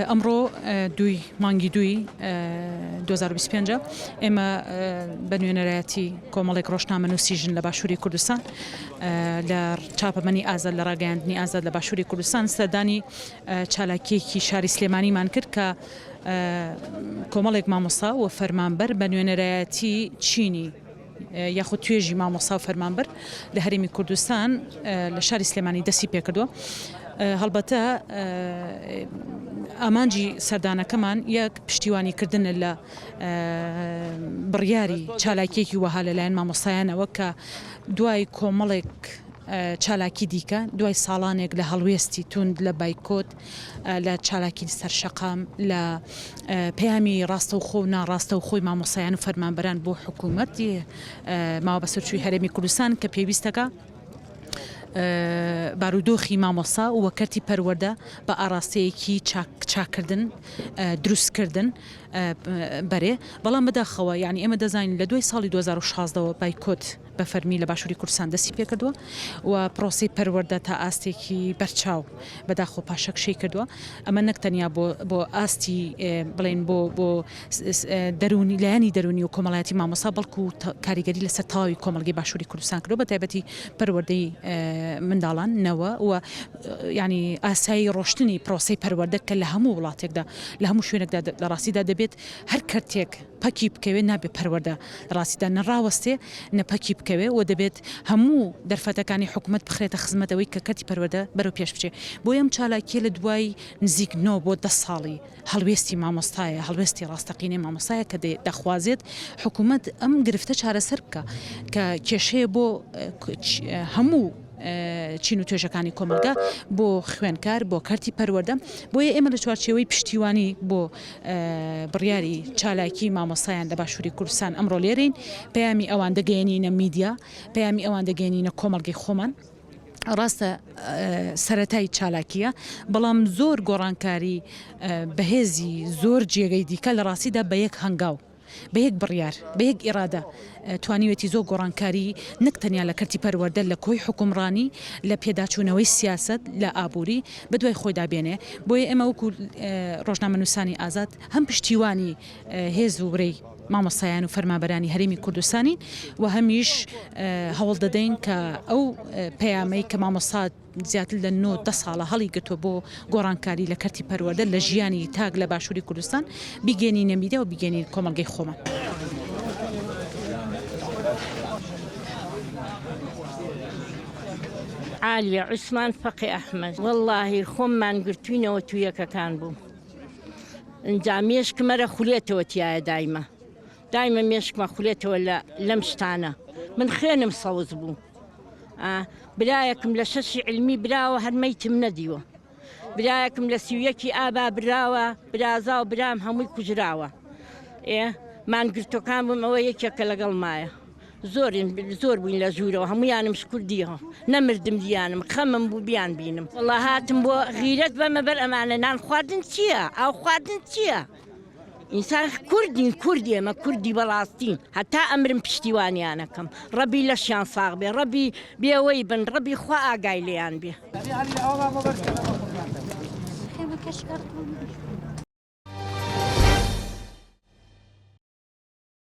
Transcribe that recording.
ئەمڕۆ دوی مانگی دوی 2025 ئێمە بە نوێنەرایەتی کۆمەڵێک ڕۆژنامە نووسیژن لە باشووری کوردستان لە چاپەمەنی ئازاد لە ڕاگەیاندنی ئازاد لە باشووری کوردستان سەردانی چالاکیەکی شاری سلێمانیمان کرد کە کۆمەڵێک مامۆستا و فەرمانبەر بە نوێنەرایەتی چینی یاخود توێژی مامۆستا و فەرمانبەر لە هەرێمی کوردستان لە شاری سلێمانی دەستی پێکردووە. هەڵبەتە ئامانجی سەردانەکەمان یەک پشتیوانیکردنە لە بڕیاری چالاکیەکی وەها لەلایەن مامۆستایانەوە کە دوای کۆمەڵێک چالاکی دیکە دوای ساڵانێک لە هەڵوێستی توند لە بایکۆت لە چالاکی سەرشەقام لە پەیامی ڕاستە و خۆ و ناڕاستە و خۆی مامۆستایان و فەرمانبەران بۆ حکوومەتی ماوە بەسەرچووی هەرێمی کوردستان کە پێویستەکە بارودۆخی مامۆستا و وەکەرتی پەروەردە بە ئاراستەیەکی چاکردن دروستکردن بەرێ بەڵام بەداخەوە یعنی ئێمە دەزانین لە دوای ساڵی 2016ەوە بایکۆت بە فەرمی لە باشووری کوردستان دەستی پێکردووە و پرۆسی پەروەردە تا ئاستێکی بەرچاو بەداخۆ پاشەکشەی کردووە. ئەمە نەکتەنیا بۆ ئاستی بڵێن بۆ دەرونی لایەنی دەرونی و کۆمەڵایەتی مامۆستا بەڵکو کاریگەری لەسەر تەواوی کۆمەڵگەی باشووری کوردستان کردو بە تایبەتی پەروەردەی منداڵان نەوە و ینی ئاسایی ڕۆشتنی پرۆسی پەروەردە کە لە هەموو وڵاتێکدا لە هەموو شوێنێکدا لە ڕاستیدا دەبێت هەر کەرتێک پەکی بکەوێت نابێت پەروەردە لە ڕاستیدا نەڕاوەستێ نەپەکی بکەوێت و دەبێت هەموو دەرفەتەکانی حکوومەت بخرێتە خزمەتەوەی کە کەرتی پەروەردە بەرەو پێش بچێ. بۆ ئەم چالاکیە لە دوای نزیک 9 بۆ 10 ساڵی هەڵوێستی مامۆستایە هەڵوێستی ڕاستەقینەی مامۆستایە کە دەخوازێت حکوومەت ئەم گرفتە چارەسەر بکە کە کێشەیە بۆ هەموو چین و توێژەکانی کۆمەلگا بۆ خوێنکار بۆ کەرتی پەروەردە. بۆیە ئێمە لە چوارچێوەی پشتیوانی بۆ بڕیاری چالاکی مامۆستایان لە باشووری کوردستان ئەمڕۆ لێرەین پەیامی ئەوان دەگەیەنینە میدیا پەیامی ئەوان دەگەیەنینە کۆمەڵگەی خۆمان. ڕاستە سەرەتای چالاکیە بەڵام زۆر گۆڕانکاری بەهێزی زۆر جێگەی دیکە لە ڕاستیدا بە یەک هەنگاو بە یەک بڕیار بە یەک ئیرادە توانیوێتی زۆر گۆڕانکاری نەکتەنیا لە کەرتی پەروەردە لە کۆی حکومڕانی لە پێداچوونەوەی سیاست لە ئابووری بەدوای خۆی دابێنێ. بۆیە ئێمە وەکو ڕۆژنامە نووسانی ئازاد هەم پشتیوانی هێز و برەی مامۆستایان و فەرمانبەرانی هەرێمی کوردستانی و هەمیش هەوڵ دەدەین کە ئەو پەیامەی کە مامۆستا زیاتر لە 9 ساڵە هەڵی گرتووە بۆ گۆڕانکاری لە کەرتی پەروەردە لە ژیانی تاک لە باشووری کوردستان بیگەێنینە میدیا و بیگەێنین کۆمەڵگەی خۆمان. عالیە عوسمان فەقی ئەحمەد وەڵڵاهی خۆممان گرتوینەوە تویەکەکان بوو ئەنجا مێشکمەرە خولێتەوە تایە دایمە مێشکمە خولێتەوە لەم شتانە من خوێنم سەوز بوو برایەکم لە 6 علمی براوە هەرمەیتم نەدیوە برایەکم لە 31 ئابا براوە برازا و برام هەمووی کوژراوە مانگرتوەکان بووم ئەوە یەکێکە لەگەڵ مایە زۆر بووین لە ژوورەوە هەمویانم شکردیەوە نەمردم دیانم خەمم بوو بیان بینم وەڵڵا هاتم بۆ غیرەت بەمە بەر ئەمانە نان خواردن چییە ئاو خواردن چییە ئینسان کوردی ئەمە کوردی بەڕاستین هەتا ئەمرم پشتیوانیانەکەم ڕەبی لەشیان ساغ بێ ڕەبی بێوەی بن ڕەبی خوا ئاگای لێیان بێ.